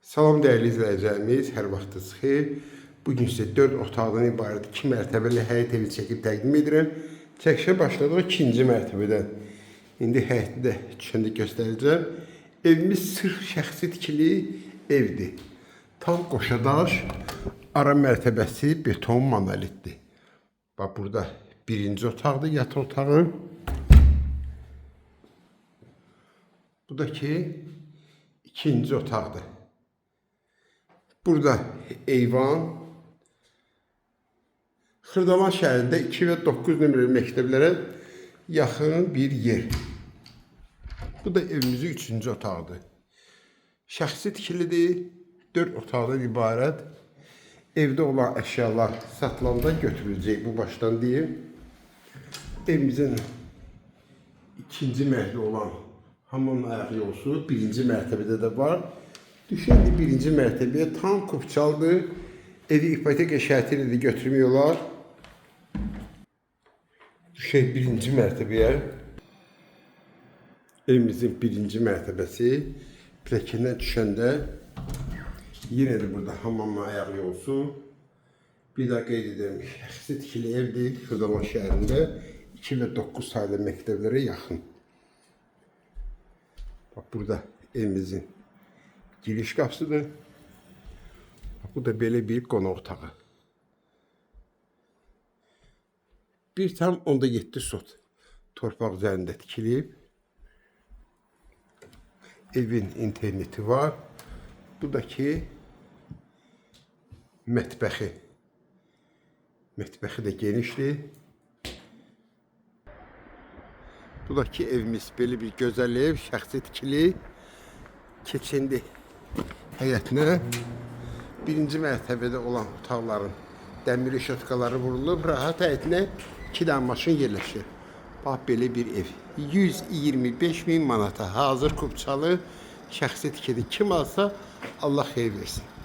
Salam dəyərli izləyicilərimiz, hər vaxtınız xeyir. Bugün sizə 4 otaqdan ibarət 2 mərtəbəli həyət evi çəkib təqdim edirəm. Çəkişə başladıq 2-ci mərtəbədən. İndi həyəti də düşəndə göstərəcəm. Evimiz sırf şəxsi tikili evdir. Tam qoşadaş, ara mərtəbəsi beton monolitdir. Bax, burada birinci otaqdır, yataq otağı. Bu da ki, ikinci otaqdır. Burada eyvan, Xırdalan şəhərində 2 və 9 nömrəli məktəblərə yaxın bir yer. Bu da evimizin 3-cü otağıdır. Şəxsi tikilidir, 4 otaqdan ibarət. Evdə olan əşyalar satılanda götürüləcək, bu başdan deyim. Evimizin ikinci mərtəbədə olan hamam ayaq yolusu birinci mərtəbədə də var. Düşəndə birinci mərtəbəyə tam kupçaldır. Evi ipoteka şərti ilə də götürmək olar. Düşək birinci mərtəbəyə. Evimizin birinci mərtəbəsi. Pilləkəndən düşəndə yenə də burada hamam ayaq yolusu. Bir daha qeyd edirəm, şəxsi tikili evdir. Xırdalan şəhərində 2 və 9 sayılı məktəblərə yaxın. Bax, burada evimizin giriş qapısıdır. Bu da belə bir qonaq otağı. 1,7 sot torpaq üzərində tikilib. Evin interneti var. Bu da ki mətbəxi. Mətbəxi də genişdir. Bu da ki evimiz belə bir gözəl ev, şəxsi tikili. Keçindi həyətinə. Birinci mərtəbədə olan otaqların dəmir işıqları vurulub, rahat həyətinə 2 dənə maşın yerləşir. Bax, belə bir ev. 125.000 manata hazır kupçalı şəxsi tikili. Kim alsa Allah xeyir versin.